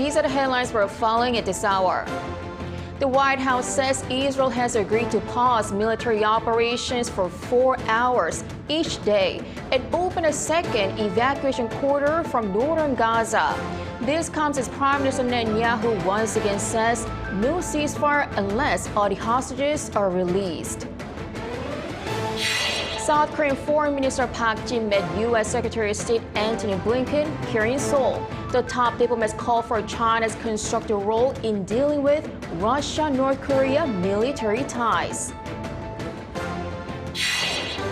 These are the headlines we're following at this hour. The White House says Israel has agreed to pause military operations for 4 hours each day and open a second evacuation corridor from northern Gaza. This comes as Prime Minister Netanyahu once again says no ceasefire unless all the hostages are released. South Korean Foreign Minister Park Jin met U.S. Secretary of State Antony Blinken here in Seoul. The top diplomats called for China's constructive role in dealing with Russia-North Korea military ties.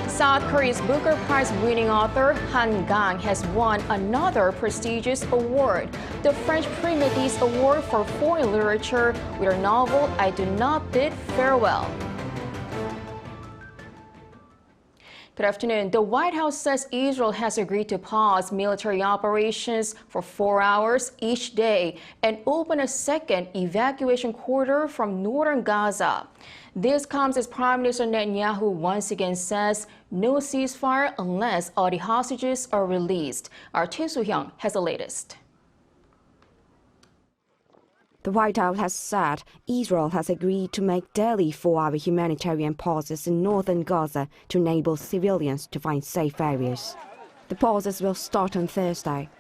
South Korea's Booker Prize-winning author Kang has won another prestigious award, the French Prix Métis Award for Foreign Literature, with her novel I Do Not Bid Farewell. Good afternoon. The White House says Israel has agreed to pause military operations for 4 hours each day and open a second evacuation corridor from northern Gaza. This comes as Prime Minister Netanyahu once again says no ceasefire unless all the hostages are released. Our Choi Soo-hyung has the latest. The White House has said Israel has agreed to make daily 4-hour humanitarian pauses in northern Gaza to enable civilians to find safe areas. The pauses will start on Thursday.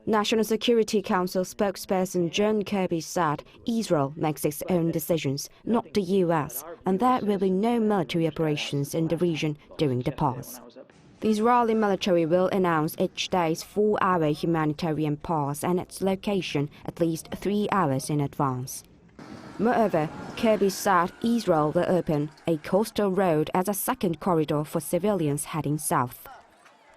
National Security Council spokesperson John Kirby said Israel makes its own decisions, not the U.S., and there will be no military operations in the region during the pause. The Israeli military will announce each day's 4-hour humanitarian pause and its location at least 3 hours in advance. Moreover, Kirby said Israel will open a coastal road as a second corridor for civilians heading south.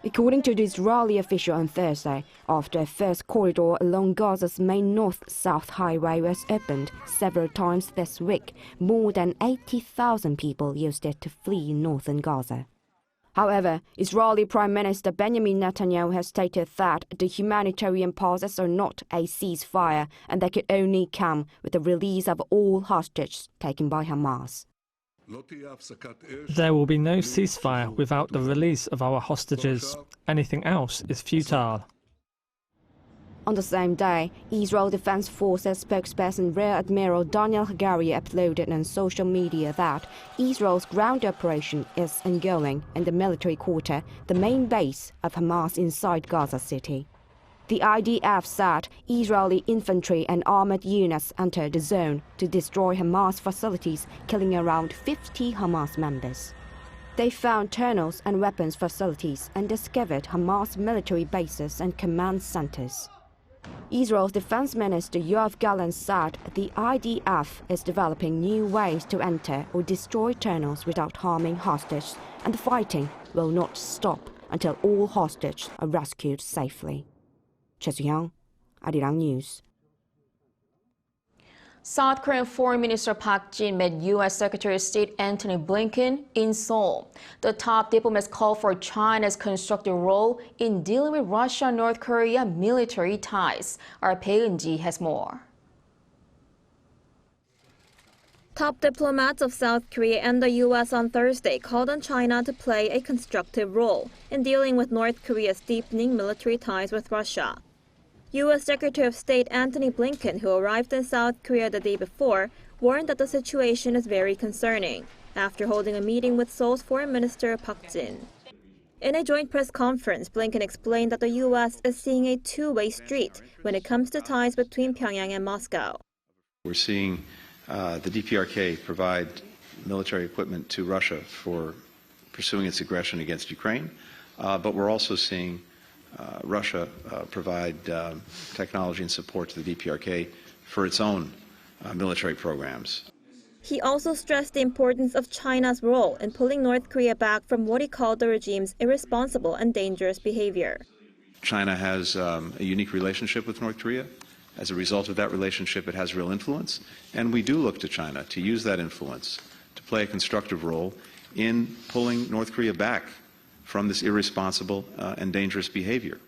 According to the Israeli official on Thursday, after a first corridor along Gaza's main north-south highway was opened several times this week, more than 80,000 people used it to flee northern Gaza. However, Israeli Prime Minister Benjamin Netanyahu has stated that the humanitarian pauses are not a ceasefire and they could only come with the release of all hostages taken by Hamas. There will be no ceasefire without the release of our hostages. Anything else is futile. On the same day, Israel Defense Forces spokesperson Rear Admiral Daniel Hagari uploaded on social media that Israel's ground operation is ongoing in the military quarter, the main base of Hamas inside Gaza City. The IDF said Israeli infantry and armored units entered the zone to destroy Hamas facilities, killing around 50 Hamas members. They found tunnels and weapons facilities and discovered Hamas military bases and command centers. Israel's Defense Minister Yoav Gallant said the IDF is developing new ways to enter or destroy tunnels without harming hostages, and the fighting will not stop until all hostages are rescued safely. Choi Soo-hyung, Arirang News. South Korean Foreign Minister Park Jin met U.S. Secretary of State Antony Blinken in Seoul. The top diplomats called for China's constructive role in dealing with Russia-North Korea military ties. Our Ji has more. Top diplomats of South Korea and the U.S. on Thursday called on China to play a constructive role in dealing with North Korea's deepening military ties with Russia. U.S. Secretary of State Antony Blinken, who arrived in South Korea the day before, warned that the situation is very concerning after holding a meeting with Seoul's Foreign Minister Park Jin. In a joint press conference, Blinken explained that the U.S. is seeing a two-way street when it comes to ties between Pyongyang and Moscow. We're seeing the DPRK provide military equipment to Russia for pursuing its aggression against Ukraine, but we're also seeing Russia provide technology and support to the DPRK for its own military programs. He also stressed the importance of China's role in pulling North Korea back from what he called the regime's irresponsible and dangerous behavior. China has a unique relationship with North Korea. As a result of that relationship, it has real influence, and we do look to China to use that influence to play a constructive role in pulling North Korea back from this irresponsible and dangerous behavior.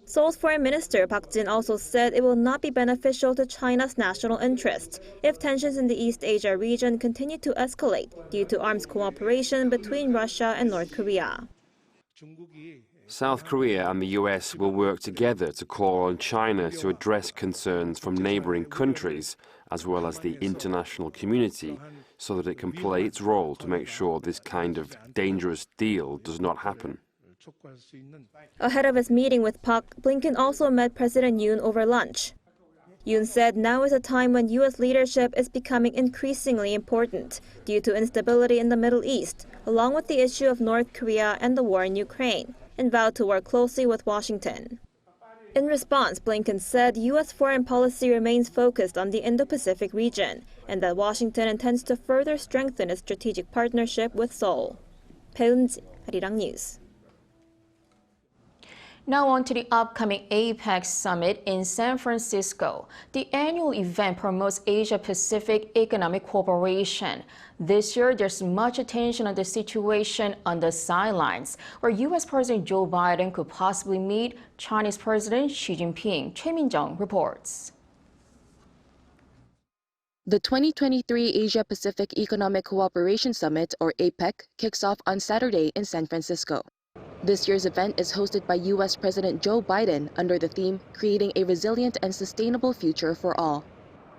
Seoul's Foreign Minister Park Jin also said it will not be beneficial to China's national interests if tensions in the East Asia region continue to escalate due to arms cooperation between Russia and North Korea. South Korea and the US will work together to call on China to address concerns from neighboring countries as well as the international community so that it can play its role to make sure this kind of dangerous deal does not happen. Ahead of his meeting with Park, Blinken also met President Yoon over lunch. Yoon said now is a time when U.S. leadership is becoming increasingly important due to instability in the Middle East, along with the issue of North Korea and the war in Ukraine, and vowed to work closely with Washington. In response, Blinken said U.S. foreign policy remains focused on the Indo-Pacific region and that Washington intends to further strengthen its strategic partnership with Seoul. Peunji, Arirang News. Now on to the upcoming APEC summit in San Francisco. The annual event promotes Asia-Pacific economic cooperation. This year, there's much attention on the situation on the sidelines, where U.S. President Joe Biden could possibly meet Chinese President Xi Jinping. Choi Min-jung reports. The 2023 Asia-Pacific Economic Cooperation Summit, or APEC, kicks off on Saturday in San Francisco. This year's event is hosted by U.S. President Joe Biden under the theme, Creating a Resilient and Sustainable Future for All.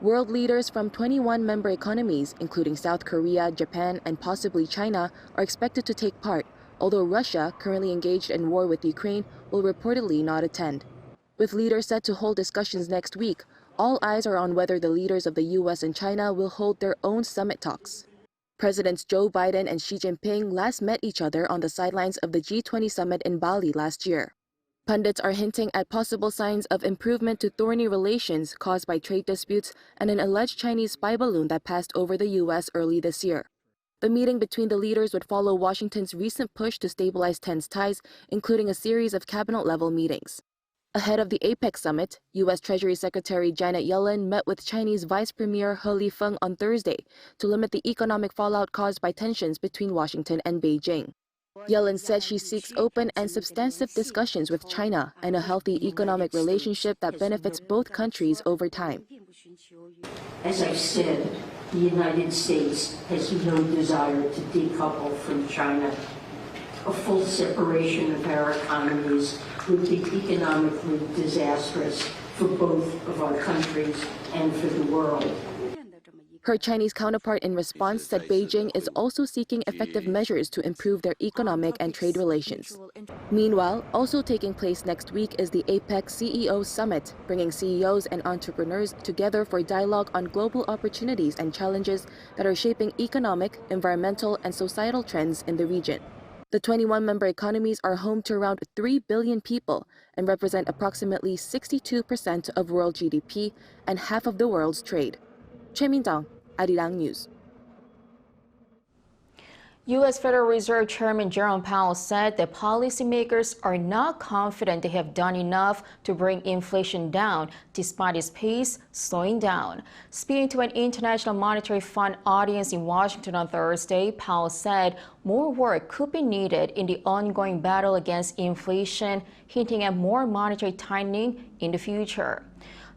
World leaders from 21 member economies, including South Korea, Japan, and possibly China, are expected to take part, although Russia, currently engaged in war with Ukraine, will reportedly not attend. With leaders set to hold discussions next week, all eyes are on whether the leaders of the U.S. and China will hold their own summit talks. Presidents Joe Biden and Xi Jinping last met each other on the sidelines of the G20 summit in Bali last year. Pundits are hinting at possible signs of improvement to thorny relations caused by trade disputes and an alleged Chinese spy balloon that passed over the U.S. early this year. The meeting between the leaders would follow Washington's recent push to stabilize tense ties, including a series of cabinet-level meetings. Ahead of the APEC summit, U.S. Treasury Secretary Janet Yellen met with Chinese Vice Premier He Lifeng on Thursday to limit the economic fallout caused by tensions between Washington and Beijing. Yellen said she seeks open and substantive discussions with China and a healthy economic relationship that benefits both countries over time. As I said, the United States has no desire to decouple from China. A full separation of our economies would be economically disastrous for both of our countries and for the world. Her Chinese counterpart in response said Beijing is also seeking effective measures to improve their economic and trade relations. Meanwhile, also taking place next week is the APEC CEO Summit, bringing CEOs and entrepreneurs together for dialogue on global opportunities and challenges that are shaping economic, environmental, and societal trends in the region. The 21 member economies are home to around 3 billion people and represent approximately 62% of world GDP and half of the world's trade. Choi Min-jung, Arirang News. U.S. Federal Reserve Chairman Jerome Powell said that policymakers are not confident they have done enough to bring inflation down, despite its pace slowing down. Speaking to an International Monetary Fund audience in Washington on Thursday, Powell said more work could be needed in the ongoing battle against inflation, hinting at more monetary tightening in the future.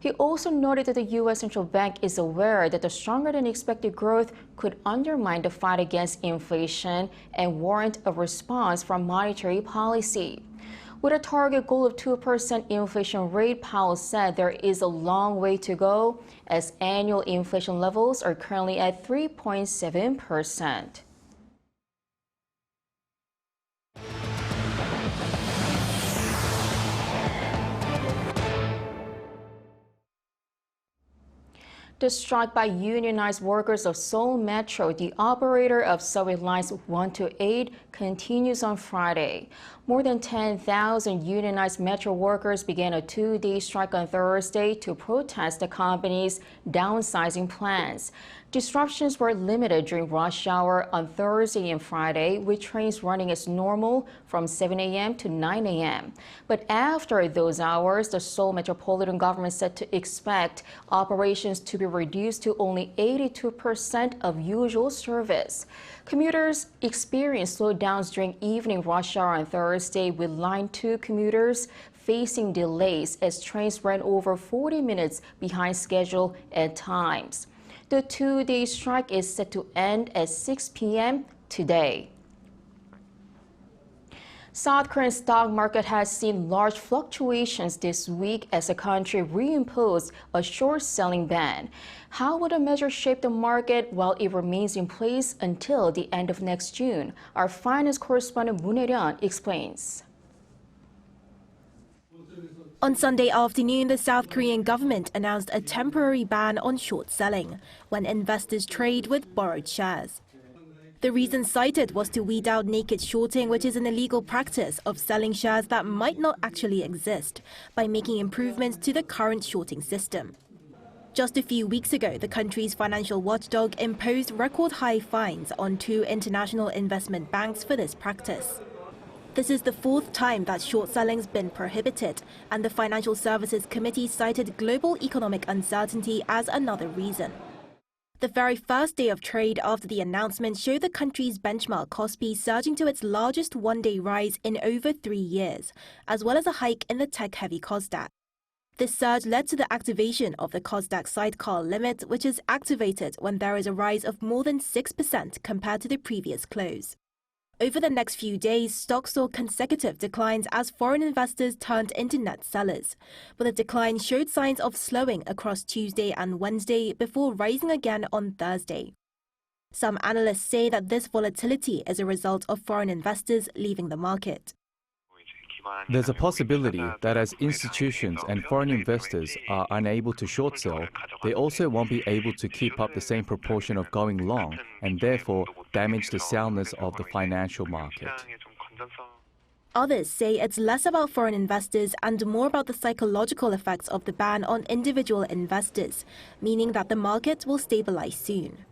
He also noted that the U.S. Central Bank is aware that the stronger-than-expected growth could undermine the fight against inflation and warrant a response from monetary policy. With a target goal of 2% inflation rate, Powell said there is a long way to go, as annual inflation levels are currently at 3.7%. The strike by unionized workers of Seoul Metro, the operator of subway lines 1 to 8, continues on Friday. More than 10,000 unionized Metro workers began a 2-day strike on Thursday to protest the company's downsizing plans. Disruptions were limited during rush hour on Thursday and Friday, with trains running as normal from 7 a.m. to 9 a.m. But after those hours, the Seoul metropolitan government said to expect operations to be reduced to only 82% of usual service. Commuters experienced slowdowns during evening rush hour on Thursday, with Line 2 commuters facing delays as trains ran over 40 minutes behind schedule at times. The 2-day strike is set to end at 6 p.m. today. South Korean stock market has seen large fluctuations this week as the country reimposed a short-selling ban. How will the measure shape the market while it remains in place until the end of next June? Our finance correspondent Moon Hae-ryun explains. On Sunday afternoon, the South Korean government announced a temporary ban on short selling when investors trade with borrowed shares. The reason cited was to weed out naked shorting, which is an illegal practice of selling shares that might not actually exist, by making improvements to the current shorting system. Just a few weeks ago, the country's financial watchdog imposed record-high fines on 2 international investment banks for this practice. This is the 4th time that short selling's been prohibited, and the Financial Services Committee cited global economic uncertainty as another reason. The very first day of trade after the announcement showed the country's benchmark Kospi surging to its largest one-day rise in over 3 years, as well as a hike in the tech-heavy Kosdaq. This surge led to the activation of the Kosdaq sidecar limit, which is activated when there is a rise of more than 6% compared to the previous close. Over the next few days, stocks saw consecutive declines as foreign investors turned into net sellers, but the decline showed signs of slowing across Tuesday and Wednesday before rising again on Thursday. Some analysts say that this volatility is a result of foreign investors leaving the market. There's a possibility that as institutions and foreign investors are unable to short sell, they also won't be able to keep up the same proportion of going long and therefore damage the soundness of the financial market. Others say it's less about foreign investors and more about the psychological effects of the ban on individual investors, meaning that the market will stabilize soon.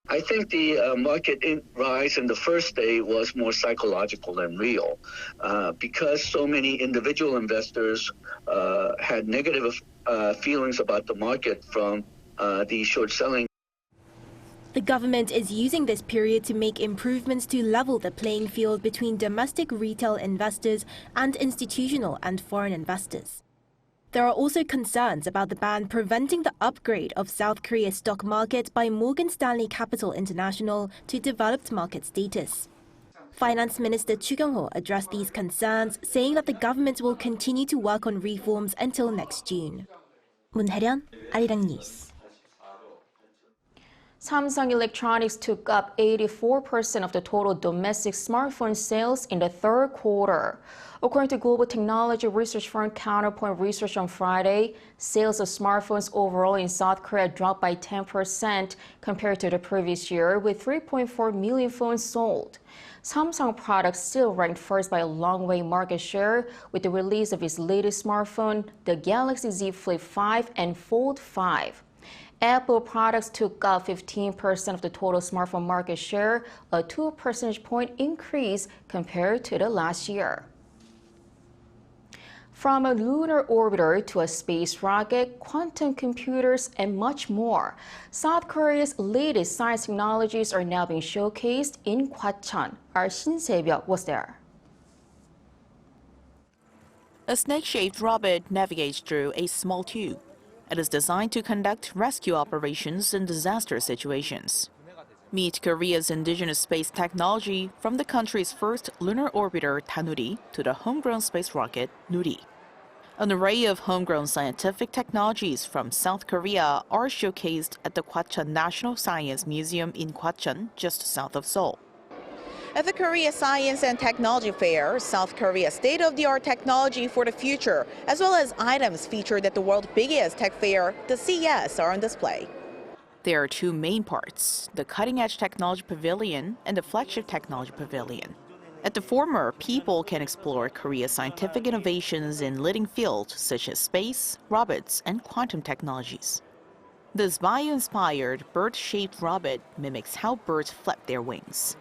I think the market rise in the first day was more psychological than real because so many individual investors had negative feelings about the market from the short selling. The government is using this period to make improvements to level the playing field between domestic retail investors and institutional and foreign investors. There are also concerns about the ban preventing the upgrade of South Korea's stock market by Morgan Stanley Capital International to developed market status. Finance Minister Chu Kyung-ho addressed these concerns, saying that the government will continue to work on reforms until next June. Moon Hae-ryun, Arirang News. Samsung Electronics took up 84% of the total domestic smartphone sales in the 3rd quarter. According to global technology research firm Counterpoint Research on Friday, sales of smartphones overall in South Korea dropped by 10% compared to the previous year, with 3.4 million phones sold. Samsung products still ranked first by a long way market share with the release of its latest smartphone, the Galaxy Z Flip 5 and Fold 5. Apple products took up 15% of the total smartphone market share, a 2 percentage point increase compared to the last year. From a lunar orbiter to a space rocket, quantum computers, and much more, South Korea's latest science technologies are now being showcased in Gwacheon. Our Shin Se-byuk was there. A snake-shaped robot navigates through a small tube. It is designed to conduct rescue operations in disaster situations. Meet Korea's indigenous space technology from the country's first lunar orbiter, Danuri, to the homegrown space rocket, Nuri. An array of homegrown scientific technologies from South Korea are showcased at the Gwacheon National Science Museum in Gwacheon, just south of Seoul. At the Korea Science and Technology Fair, South Korea's state-of-the-art technology for the future, as well as items featured at the world's biggest tech fair, the CES, are on display. There are 2 main parts, the cutting-edge technology pavilion and the flagship technology pavilion. At the former, people can explore Korea's scientific innovations in leading fields such as space, robots, and quantum technologies. This bio-inspired bird-shaped robot mimics how birds flap their wings.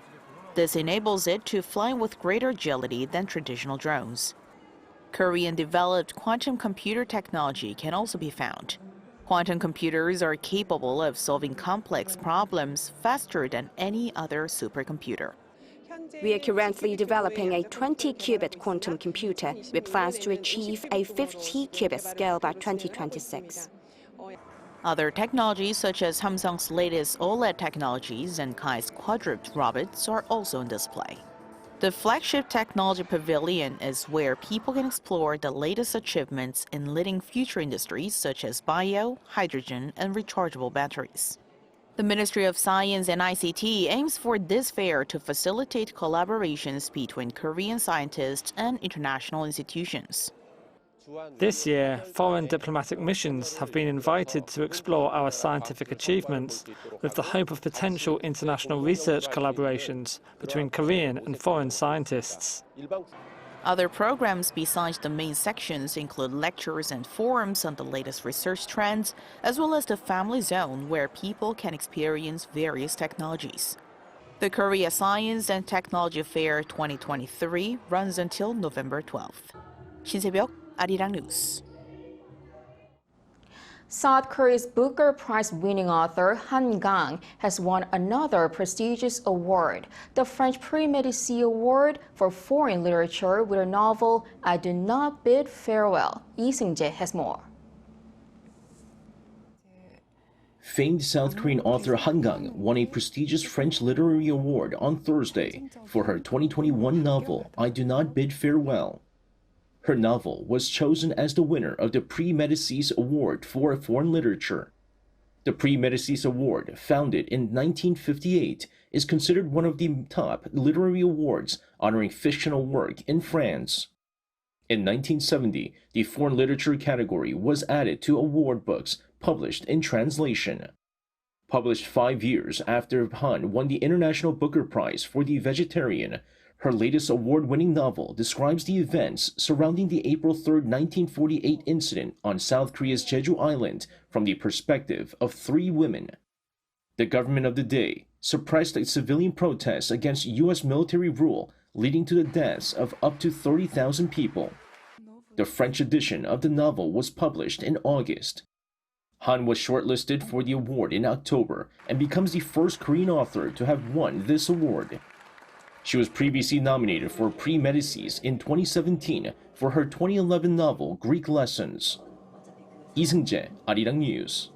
This enables it to fly with greater agility than traditional drones. Korean-developed quantum computer technology can also be found. Quantum computers are capable of solving complex problems faster than any other supercomputer. We are currently developing a 20-qubit quantum computer with plans to achieve a 50-qubit scale by 2026. Other technologies such as Samsung's latest OLED technologies and Kai's quadruped robots are also on display. The flagship technology pavilion is where people can explore the latest achievements in leading future industries such as bio, hydrogen, and rechargeable batteries. The Ministry of Science and ICT aims for this fair to facilitate collaborations between Korean scientists and international institutions. This year, foreign diplomatic missions have been invited to explore our scientific achievements with the hope of potential international research collaborations between Korean and foreign scientists. Other programs besides the main sections include lectures and forums on the latest research trends, as well as the family zone where people can experience various technologies. The Korea Science and Technology Fair 2023 runs until November 12th. 신세벽, Arirang News. South Korea's Booker Prize-winning author Kang has won another prestigious award, the French Prix Médicis Award for Foreign Literature with her novel I Do Not Bid Farewell. Lee Seung-jae has more. Famed South Korean author Kang won a prestigious French literary award on Thursday for her 2021 novel I Do Not Bid Farewell. Her novel was chosen as the winner of the Prix Médicis Award for Foreign Literature. The Prix Médicis Award, founded in 1958, is considered one of the top literary awards honoring fictional work in France. In 1970, the foreign literature category was added to award books published in translation. Published 5 years after Han won the International Booker Prize for The Vegetarian, her latest award-winning novel describes the events surrounding the April 3, 1948 incident on South Korea's Jeju Island from the perspective of 3 women. The government of the day suppressed civilian protests against U.S. military rule, leading to the deaths of up to 30,000 people. The French edition of the novel was published in August. Han was shortlisted for the award in October and becomes the first Korean author to have won this award. She was previously nominated for Prix Médicis in 2017 for her 2011 novel Greek Lessons. Lee Seung-jae, Arirang News.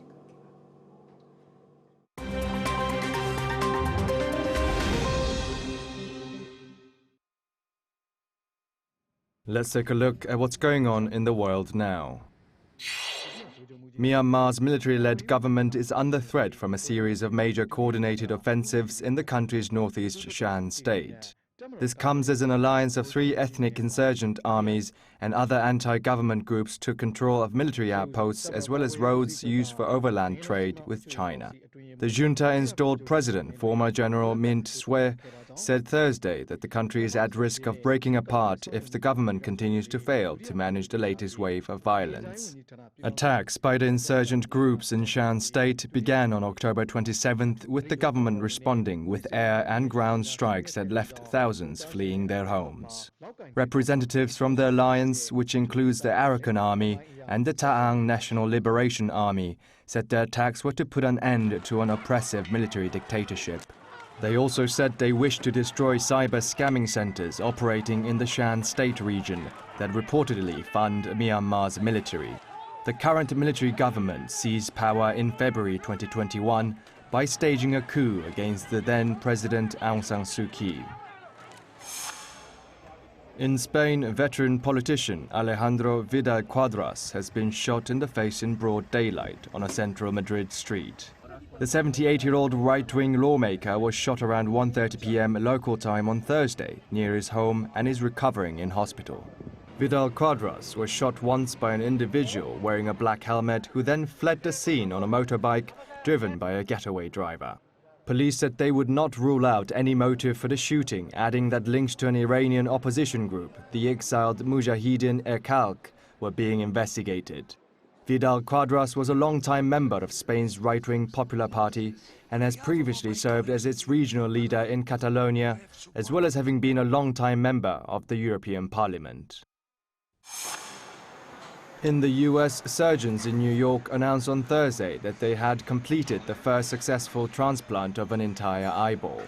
Let's take a look at what's going on in the world now. Myanmar's military-led government is under threat from a series of major coordinated offensives in the country's northeast Shan state. This comes as an alliance of 3 ethnic insurgent armies and other anti-government groups took control of military outposts as well as roads used for overland trade with China. The junta-installed president, former General Mint Swe, said Thursday that the country is at risk of breaking apart if the government continues to fail to manage the latest wave of violence. Attacks by the insurgent groups in Shan State began on October 27th, with the government responding with air and ground strikes that left thousands fleeing their homes. Representatives from the alliance, which includes the Arakan Army and the Taang National Liberation Army, said the attacks were to put an end to an oppressive military dictatorship. They also said they wish to destroy cyber scamming centers operating in the Shan State region that reportedly fund Myanmar's military. The current military government seized power in February 2021 by staging a coup against the then President Aung San Suu Kyi. In Spain, veteran politician Alejandro Vidal Quadras has been shot in the face in broad daylight on a central Madrid street. The 78-year-old right-wing lawmaker was shot around 1:30 p.m. local time on Thursday near his home and is recovering in hospital. Vidal Quadras was shot once by an individual wearing a black helmet who then fled the scene on a motorbike driven by a getaway driver. Police said they would not rule out any motive for the shooting, adding that links to an Iranian opposition group, the exiled Mujahideen-e-Khalq, were being investigated. Vidal Quadras was a long-time member of Spain's right-wing Popular Party and has previously served as its regional leader in Catalonia, as well as having been a long-time member of the European Parliament. In the US, surgeons in New York announced on Thursday that they had completed the first successful transplant of an entire eyeball.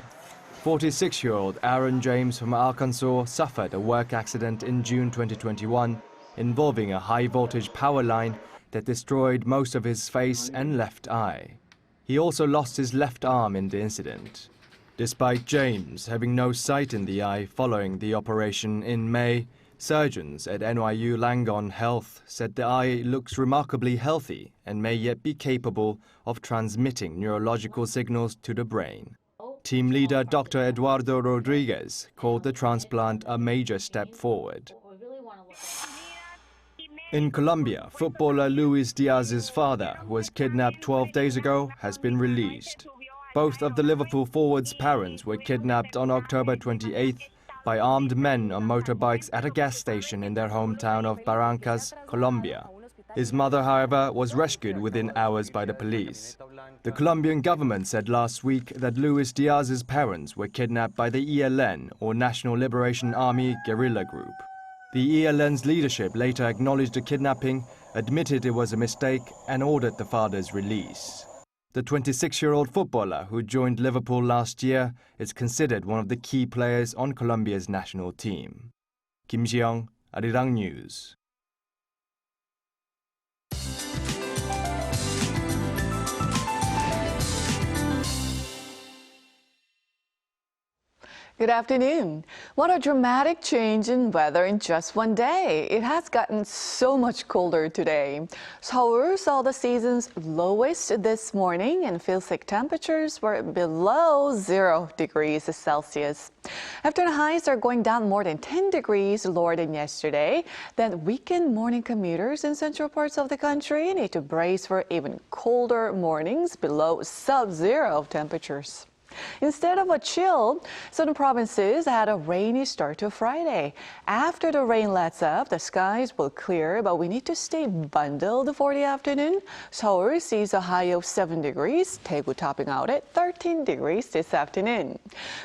46-year-old Aaron James from Arkansas suffered a work accident in June 2021 involving a high-voltage power line that destroyed most of his face and left eye. He also lost his left arm in the incident. Despite James having no sight in the eye following the operation in May, surgeons at NYU Langone Health said the eye looks remarkably healthy and may yet be capable of transmitting neurological signals to the brain. Team leader Dr. Eduardo Rodriguez called the transplant a major step forward. In Colombia, footballer Luis Diaz's father, who was kidnapped 12 days ago, has been released. Both of the Liverpool forward's parents were kidnapped on October 28th by armed men on motorbikes at a gas station in their hometown of Barrancas, Colombia. His mother, however, was rescued within hours by the police. The Colombian government said last week that Luis Diaz's parents were kidnapped by the ELN, or National Liberation Army guerrilla group. The ELN's leadership later acknowledged the kidnapping, admitted it was a mistake, and ordered the father's release. The 26-year-old footballer, who joined Liverpool last year, is considered one of the key players on Colombia's national team. Kim Ji-young, Arirang News. Good afternoon. What a dramatic change in weather in just one day. It has gotten so much colder today. Seoul saw the season's lowest this morning and feels like temperatures were below 0 degrees Celsius. Afternoon highs are going down more than 10 degrees lower than yesterday. Then weekend morning commuters in central parts of the country need to brace for even colder mornings below sub-zero temperatures. Instead of a chill, southern provinces had a rainy start to Friday. After the rain lets up, the skies will clear, but we need to stay bundled for the afternoon. Seoul sees a high of 7 degrees, Daegu topping out at 13 degrees this afternoon.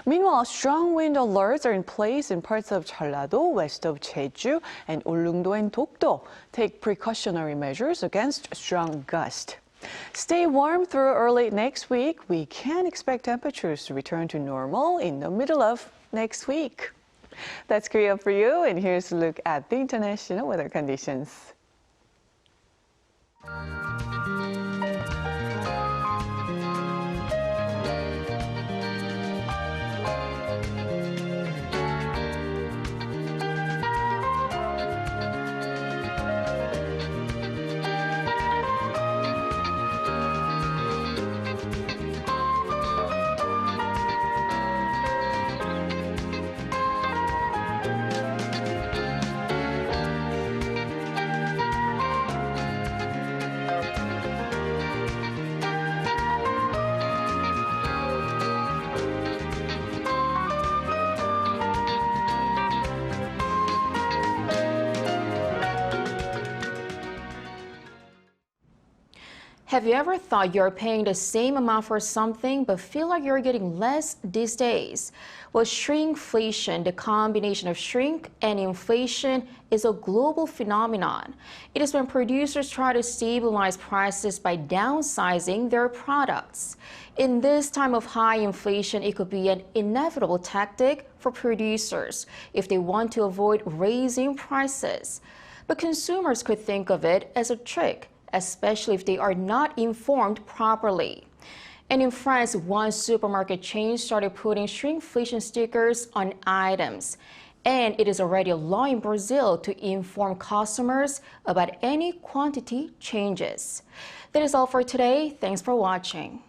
Meanwhile, strong wind alerts are in place in parts of Jeollado, west of Jeju, and Ulleungdo and Dokdo. Take precautionary measures against strong gusts. Stay warm through early next week. We can expect temperatures to return to normal in the middle of next week. That's Korea for you, and here's a look at the international weather conditions. Have you ever thought you're paying the same amount for something but feel like you're getting less these days? Well, shrinkflation, the combination of shrink and inflation, is a global phenomenon. It is when producers try to stabilize prices by downsizing their products. In this time of high inflation, it could be an inevitable tactic for producers if they want to avoid raising prices. But consumers could think of it as a trick, especially if they are not informed properly. And in France, one supermarket chain started putting shrinkflation stickers on items. And it is already a law in Brazil to inform customers about any quantity changes. That is all for today. Thanks for watching.